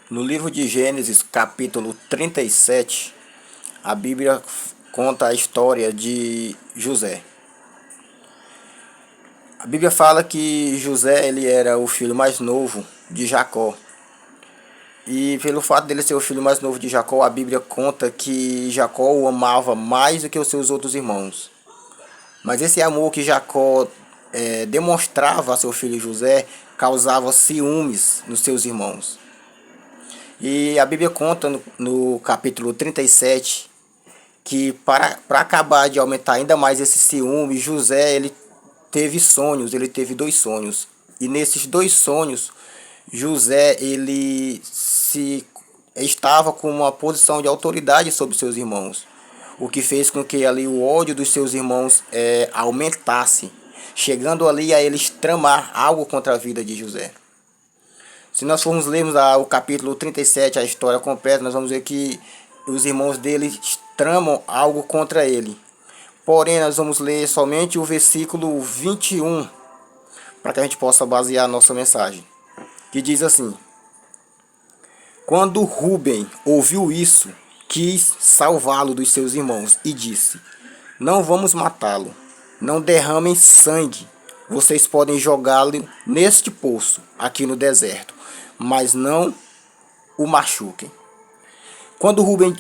No livro de Gênesis, capítulo 37, a Bíblia conta a história de José. A Bíblia fala que José ele era o filho mais novo de Jacó. E pelo fato dele ser o filho mais novo de Jacó, a Bíblia conta que Jacó o amava mais do que os seus outros irmãos. Mas esse amor que Jacó demonstrava a seu filho José causava ciúmes nos seus irmãos. E a Bíblia conta no capítulo 37 que para acabar de aumentar ainda mais esse ciúme, José ele teve sonhos, ele teve dois sonhos. E nesses dois sonhos, José ele estava com uma posição de autoridade sobre seus irmãos, o que fez com que ali o ódio dos seus irmãos aumentasse, chegando ali a eles tramar algo contra a vida de José. Se nós formos lermos o capítulo 37, a história completa, nós vamos ver que os irmãos dele tramam algo contra ele. Porém, nós vamos ler somente o versículo 21, para que a gente possa basear a nossa mensagem. Que diz assim: Quando Rúben ouviu isso, quis salvá-lo dos seus irmãos e disse: Não vamos matá-lo, não derramem sangue. Vocês podem jogá-lo neste poço, aqui no deserto, mas não o machuquem. Quando Rúben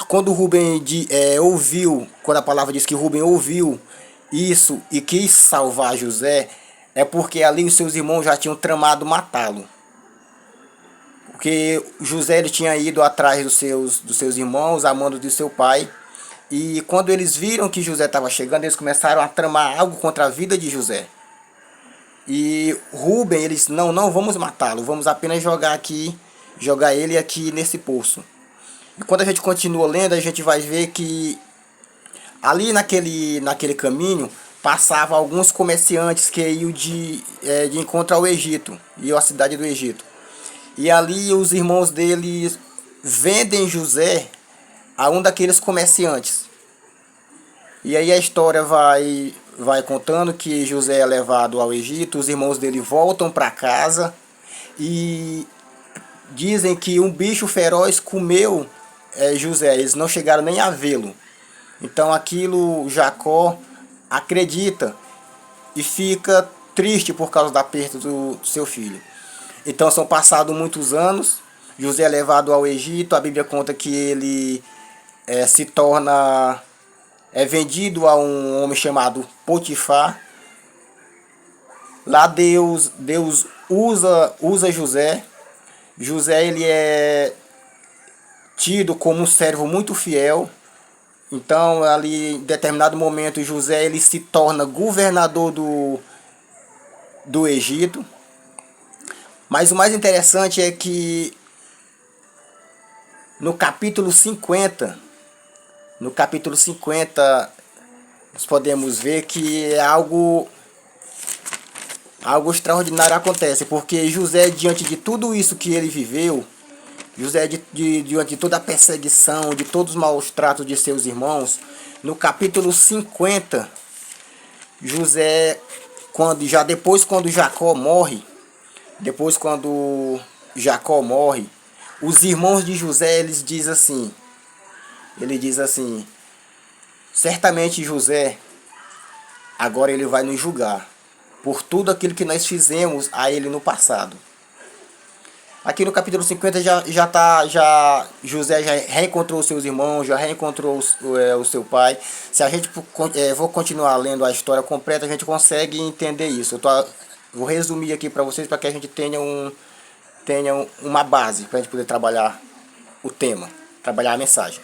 ouviu, quando a palavra diz que Rúben ouviu isso e quis salvar José, é porque ali os seus irmãos já tinham tramado matá-lo. Porque José ele tinha ido atrás dos seus irmãos, amando de seu pai. E quando eles viram que José estava chegando, eles começaram a tramar algo contra a vida de José. E Rúben, eles, não vamos matá-lo, vamos apenas jogar ele aqui nesse poço. E quando a gente continua lendo, a gente vai ver que ali naquele caminho passavam alguns comerciantes que iam de encontro ao Egito, iam à cidade do Egito. E ali os irmãos dele vendem José a um daqueles comerciantes. E aí a história vai contando que José é levado ao Egito, os irmãos dele voltam para casa e dizem que um bicho feroz comeu José, eles não chegaram nem a vê-lo. Então aquilo Jacó acredita e fica triste por causa da perda do seu filho. Então são passados muitos anos, José é levado ao Egito, a Bíblia conta que ele se torna vendido a um homem chamado Potifar. Lá Deus usa José. José ele é tido como um servo muito fiel. Então ali em determinado momento José ele se torna governador do Egito. Mas o mais interessante é que no capítulo 50, nós podemos ver que algo extraordinário acontece, porque José, diante de tudo isso que ele viveu, José, diante de toda a perseguição, de todos os maus tratos de seus irmãos, no capítulo 50, José, quando Jacó morre, os irmãos de José, ele diz assim, certamente José, agora ele vai nos julgar por tudo aquilo que nós fizemos a ele no passado. Aqui no capítulo 50 José já reencontrou os seus irmãos, já reencontrou o seu pai. Se a gente vou continuar lendo a história completa, a gente consegue entender isso. Vou resumir aqui para vocês, para que a gente tenha uma base, para a gente poder trabalhar o tema, trabalhar a mensagem.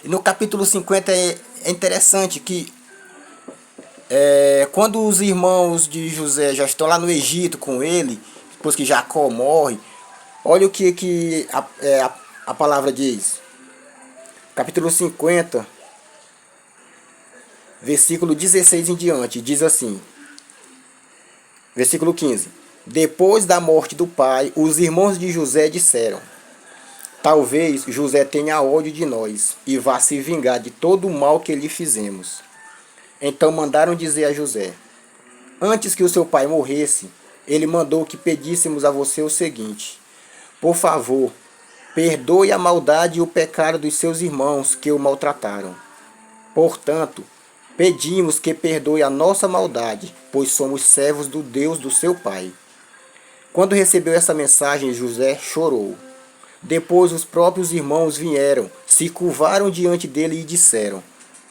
E no capítulo 50 é interessante que quando os irmãos de José já estão lá no Egito com ele, depois que Jacó morre, olha o que a palavra diz. Capítulo 50, versículo 16 em diante, diz assim, versículo 15. Depois da morte do pai, os irmãos de José disseram: Talvez José tenha ódio de nós e vá se vingar de todo o mal que lhe fizemos. Então mandaram dizer a José: Antes que o seu pai morresse, ele mandou que pedíssemos a você o seguinte: Por favor, perdoe a maldade e o pecado dos seus irmãos que o maltrataram. Portanto, pedimos que perdoe a nossa maldade, pois somos servos do Deus do seu Pai. Quando recebeu essa mensagem, José chorou. Depois os próprios irmãos vieram, se curvaram diante dele e disseram: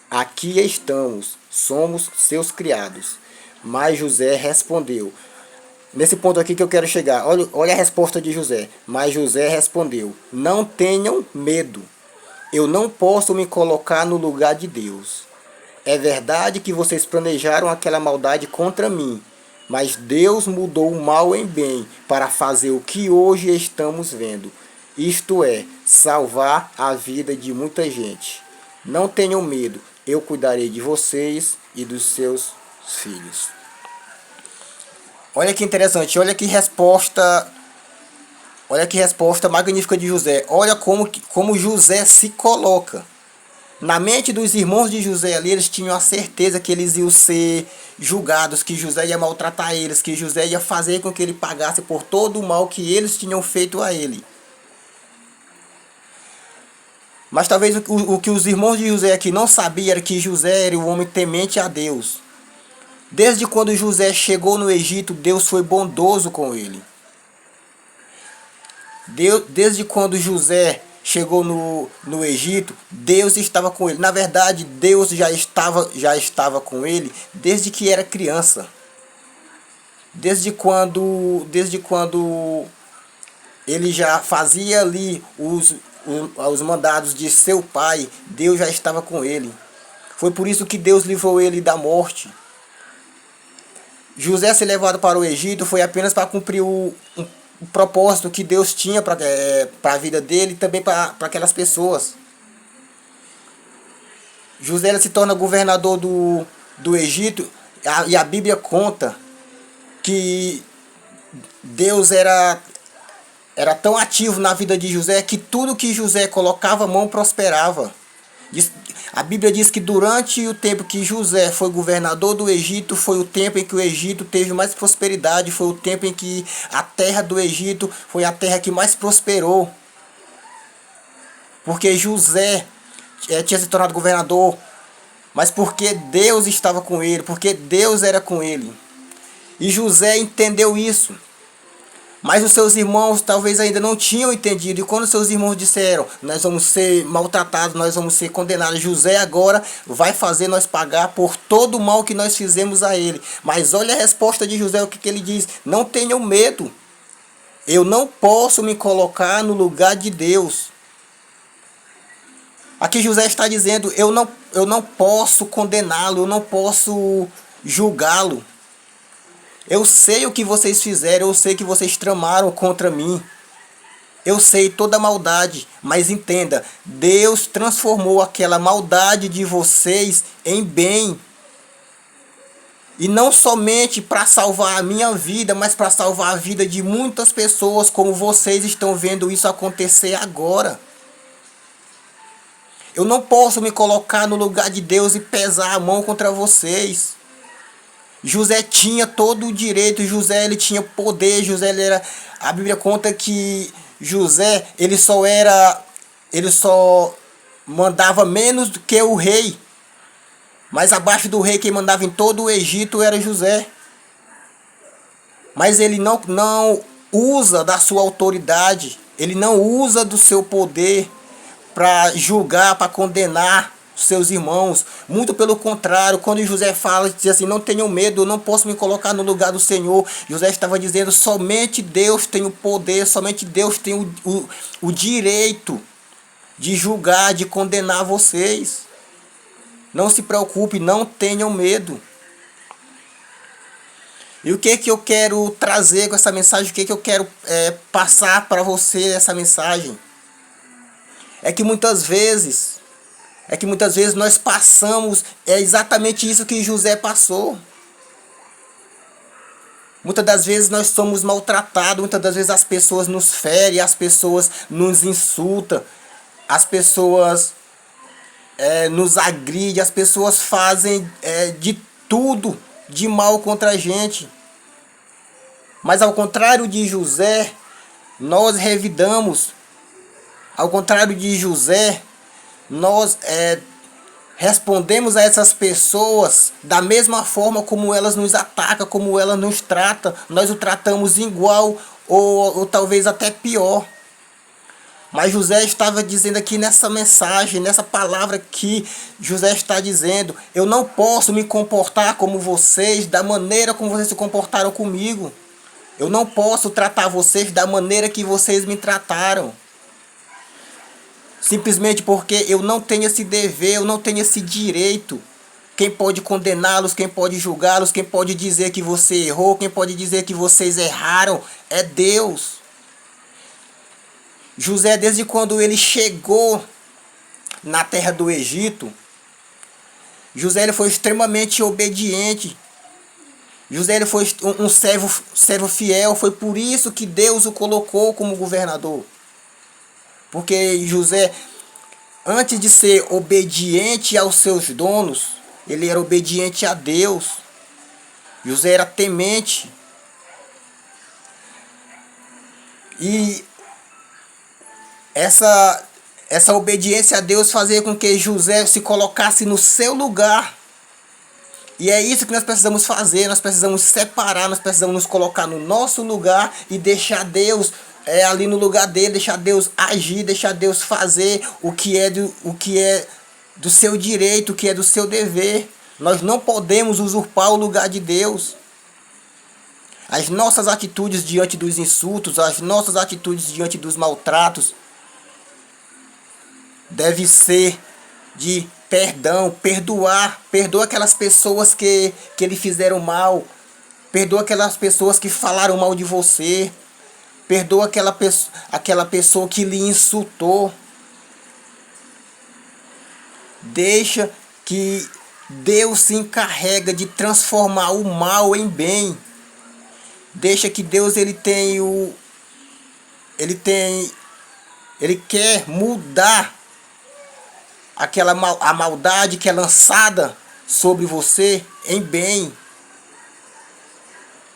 Aqui estamos, somos seus criados. Mas José respondeu. Nesse ponto aqui que eu quero chegar, olha a resposta de José. Mas José respondeu: Não tenham medo. Eu não posso me colocar no lugar de Deus. É verdade que vocês planejaram aquela maldade contra mim, mas Deus mudou o mal em bem para fazer o que hoje estamos vendo. Isto é, salvar a vida de muita gente. Não tenham medo, eu cuidarei de vocês e dos seus filhos. Olha que interessante, olha que resposta magnífica de José. Olha como José se coloca. Na mente dos irmãos de José ali, eles tinham a certeza que eles iam ser julgados, que José ia maltratar eles, que José ia fazer com que ele pagasse por todo o mal que eles tinham feito a ele. Mas talvez o que os irmãos de José aqui não sabiam era que José era um homem temente a Deus. Desde quando José chegou no Egito, Deus foi bondoso com ele. Desde quando José chegou no Egito, Deus estava com ele. Na verdade, Deus já estava com ele desde que era criança. Desde quando ele já fazia ali os mandados de seu pai, Deus já estava com ele. Foi por isso que Deus livrou ele da morte. José ser levado para o Egito foi apenas para cumprir o propósito que Deus tinha para a vida dele e também para aquelas pessoas. José se torna governador do Egito e a Bíblia conta que Deus era tão ativo na vida de José que tudo que José colocava a mão prosperava. A Bíblia diz que durante o tempo que José foi governador do Egito, foi o tempo em que o Egito teve mais prosperidade, foi o tempo em que a terra do Egito foi a terra que mais prosperou. Porque José tinha se tornado governador, mas porque Deus estava com ele, porque Deus era com ele. E José entendeu isso. Mas os seus irmãos talvez ainda não tinham entendido. E quando seus irmãos disseram: nós vamos ser maltratados, nós vamos ser condenados, José agora vai fazer nós pagar por todo o mal que nós fizemos a ele. Mas olha a resposta de José, o que ele diz: não tenham medo. Eu não posso me colocar no lugar de Deus. Aqui José está dizendo: eu não posso condená-lo, eu não posso julgá-lo. Eu sei o que vocês fizeram, eu sei que vocês tramaram contra mim. Eu sei toda a maldade, mas entenda, Deus transformou aquela maldade de vocês em bem. E não somente para salvar a minha vida, mas para salvar a vida de muitas pessoas, como vocês estão vendo isso acontecer agora. Eu não posso me colocar no lugar de Deus e pesar a mão contra vocês. José tinha todo o direito, José ele tinha poder, José ele era... A Bíblia conta que José ele só mandava menos do que o rei. Mas abaixo do rei, quem mandava em todo o Egito era José. Mas ele não usa da sua autoridade, ele não usa do seu poder para julgar, para condenar seus irmãos. Muito pelo contrário, quando José fala, diz assim: não tenham medo, eu não posso me colocar no lugar do Senhor. José estava dizendo: somente Deus tem o poder, somente Deus tem o direito de julgar, de condenar vocês. Não se preocupe, não tenham medo. E o que eu quero trazer com essa mensagem, o que eu quero passar para você essa mensagem? É que muitas vezes nós passamos exatamente isso que José passou. Muitas das vezes nós somos maltratados, muitas das vezes as pessoas nos ferem, as pessoas nos insultam, as pessoas nos agridem, as pessoas fazem de tudo de mal contra a gente. Mas ao contrário de José, nós revidamos. Ao contrário de José, nós respondemos a essas pessoas da mesma forma como elas nos atacam, como elas nos tratam. Nós o tratamos igual ou talvez até pior. Mas José estava dizendo aqui nessa mensagem, nessa palavra que José está dizendo: eu não posso me comportar como vocês, da maneira como vocês se comportaram comigo. Eu não posso tratar vocês da maneira que vocês me trataram. Simplesmente porque eu não tenho esse dever, eu não tenho esse direito. Quem pode condená-los, quem pode julgá-los, quem pode dizer que você errou, quem pode dizer que vocês erraram, é Deus. José, desde quando ele chegou na terra do Egito, José ele foi extremamente obediente. José ele foi um servo fiel. Foi por isso que Deus o colocou como governador. Porque José, antes de ser obediente aos seus donos, ele era obediente a Deus. José era temente. E essa obediência a Deus fazia com que José se colocasse no seu lugar. E é isso que nós precisamos fazer. Nós precisamos separar, nós precisamos nos colocar no nosso lugar e deixar Deus ali no lugar dele, deixar Deus agir, deixar Deus fazer o que é do seu direito, o que é do seu dever. Nós não podemos usurpar o lugar de Deus. As nossas atitudes diante dos insultos, as nossas atitudes diante dos maltratos deve ser de perdão, perdoa aquelas pessoas que lhe fizeram mal, perdoa aquelas pessoas que falaram mal de você, perdoa aquela pessoa que lhe insultou. Deixa que Deus se encarrega de transformar o mal em bem. Deixa que Deus ele quer mudar a maldade que é lançada sobre você em bem.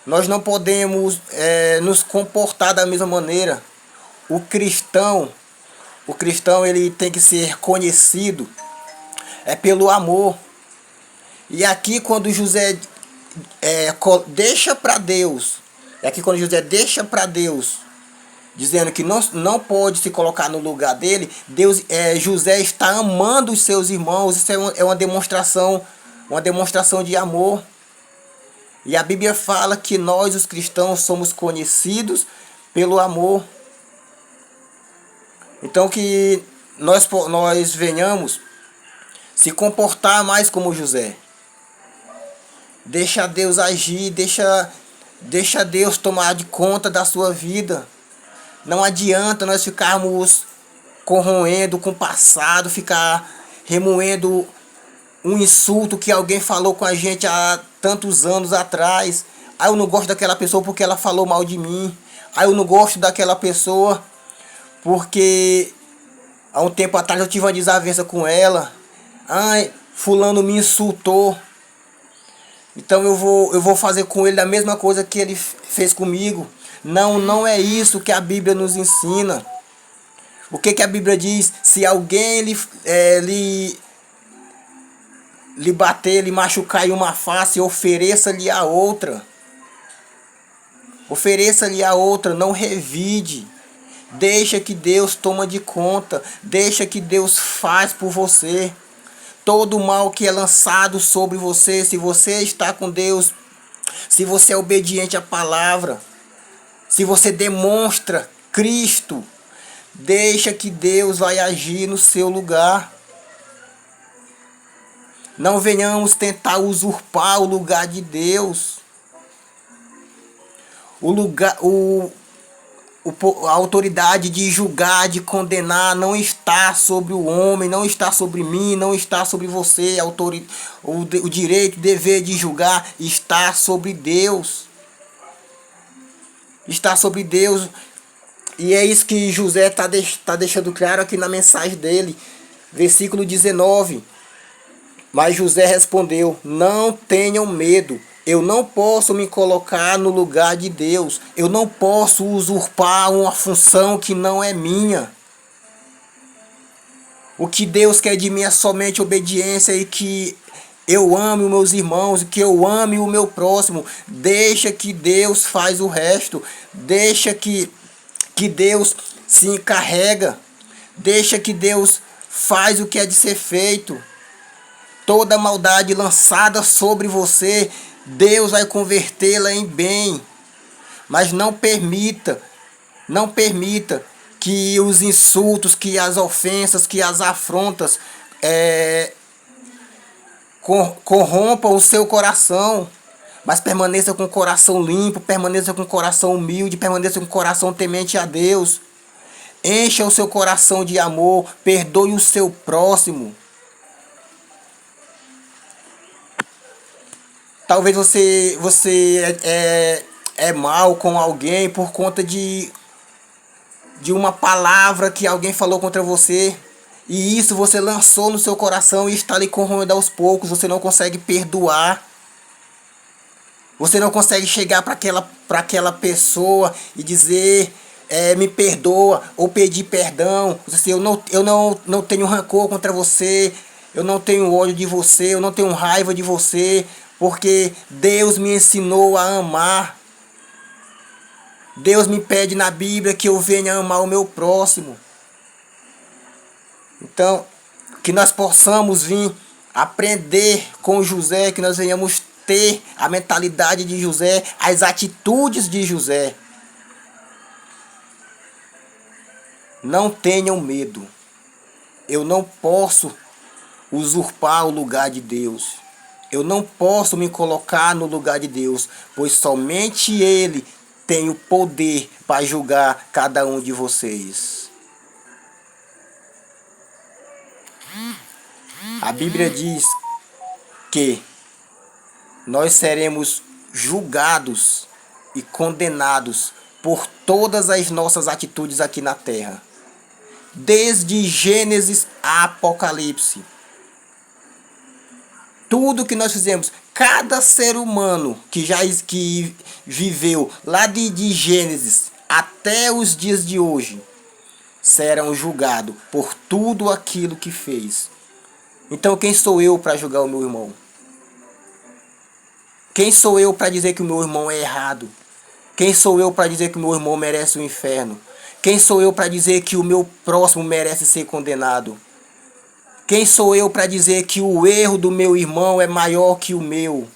Nós não podemos nos comportar da mesma maneira. O cristão ele tem que ser conhecido pelo amor. E aqui quando José deixa para Deus, dizendo que não pode se colocar no lugar dele, José está amando os seus irmãos. Isso é uma demonstração de amor. E a Bíblia fala que nós, os cristãos, somos conhecidos pelo amor. Então que nós venhamos se comportar mais como José. Deixa Deus agir, deixa Deus tomar de conta da sua vida. Não adianta nós ficarmos corroendo com o passado, ficar remoendo um insulto que alguém falou com a gente há tantos anos atrás. Eu não gosto daquela pessoa porque ela falou mal de mim. Eu não gosto daquela pessoa porque há um tempo atrás eu tive uma desavença com ela. Fulano me insultou. Então eu vou fazer com ele a mesma coisa que ele fez comigo. Não é isso que a Bíblia nos ensina. O que a Bíblia diz? Se alguém lhe bater, lhe machucar em uma face, ofereça-lhe a outra. Ofereça-lhe a outra, não revide. Deixa que Deus toma de conta. Deixa que Deus faz por você. Todo o mal que é lançado sobre você, se você está com Deus, se você é obediente à palavra, se você demonstra Cristo, deixa que Deus vai agir no seu lugar. Não venhamos tentar usurpar o lugar de Deus. A autoridade de julgar, de condenar, não está sobre o homem, não está sobre mim, não está sobre você. O direito, o dever de julgar está sobre Deus. Está sobre Deus. E é isso que José está deixando claro aqui na mensagem dele. Versículo 19. Mas José respondeu: não tenham medo. Eu não posso me colocar no lugar de Deus. Eu não posso usurpar uma função que não é minha. O que Deus quer de mim é somente obediência e que eu ame os meus irmãos, que eu ame o meu próximo. Deixa que Deus faz o resto. Deixa que Deus se encarrega. Deixa que Deus faz o que é de ser feito. Toda maldade lançada sobre você, Deus vai convertê-la em bem. Mas não permita que os insultos, que as ofensas, que as afrontas corrompam o seu coração. Mas permaneça com o coração limpo, permaneça com o coração humilde, permaneça com o coração temente a Deus. Encha o seu coração de amor, perdoe o seu próximo. Talvez você é mal com alguém por conta de uma palavra que alguém falou contra você. E isso você lançou no seu coração e está lhe corroendo aos poucos. Você não consegue perdoar. Você não consegue chegar para aquela pessoa e dizer, me perdoa, ou pedir perdão. Você, eu não tenho rancor contra você. Eu não tenho ódio de você. Eu não tenho raiva de você. Porque Deus me ensinou a amar. Deus me pede na Bíblia que eu venha amar o meu próximo. Então, que nós possamos vir aprender com José, que nós venhamos ter a mentalidade de José, as atitudes de José. Não tenham medo. Eu não posso usurpar o lugar de Deus. Eu não posso me colocar no lugar de Deus, pois somente Ele tem o poder para julgar cada um de vocês. A Bíblia diz que nós seremos julgados e condenados por todas as nossas atitudes aqui na terra. Desde Gênesis a Apocalipse. Tudo que nós fizemos, cada ser humano que viveu lá de Gênesis até os dias de hoje, serão julgados por tudo aquilo que fez. Então quem sou eu para julgar o meu irmão? Quem sou eu para dizer que o meu irmão é errado? Quem sou eu para dizer que o meu irmão merece o inferno? Quem sou eu para dizer que o meu próximo merece ser condenado? Quem sou eu para dizer que o erro do meu irmão é maior que o meu?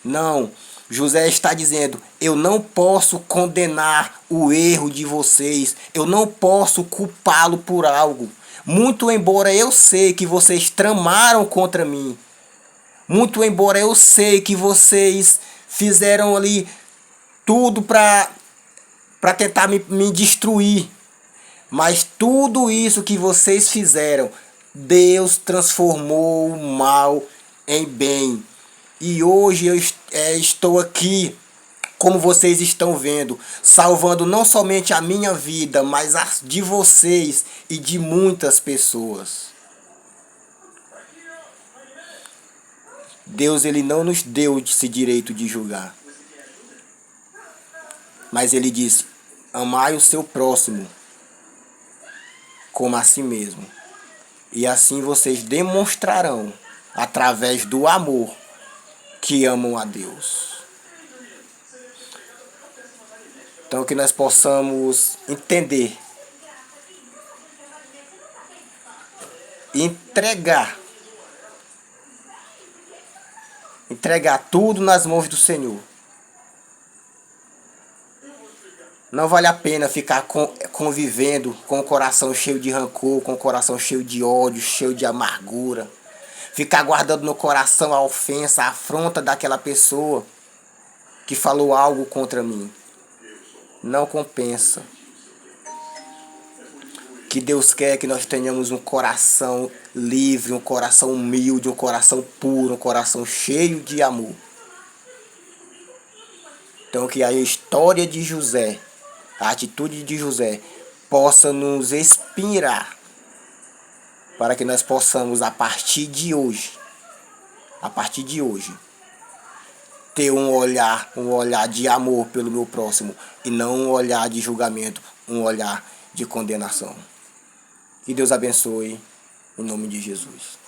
Não, José está dizendo, eu não posso condenar o erro de vocês, eu não posso culpá-lo por algo. Muito embora eu sei que vocês tramaram contra mim, muito embora eu sei que vocês fizeram ali tudo para tentar me destruir, mas tudo isso que vocês fizeram, Deus transformou o mal em bem. E hoje eu estou aqui, como vocês estão vendo, salvando não somente a minha vida, mas a de vocês e de muitas pessoas. Deus, ele não nos deu esse direito de julgar. Mas ele disse, amai o seu próximo como a si mesmo. E assim vocês demonstrarão, através do amor, que amam a Deus. Então que nós possamos entender, entregar tudo nas mãos do Senhor. Não vale a pena ficar convivendo com o coração cheio de rancor, com o coração cheio de ódio, cheio de amargura. Ficar guardando no coração a ofensa, a afronta daquela pessoa que falou algo contra mim. Não compensa. Que Deus quer que nós tenhamos um coração livre, um coração humilde, um coração puro, um coração cheio de amor. Então que a história de José, a atitude de José, possa nos inspirar para que nós possamos, a partir de hoje, ter um olhar de amor pelo meu próximo e não um olhar de julgamento, um olhar de condenação. Que Deus abençoe, em nome de Jesus.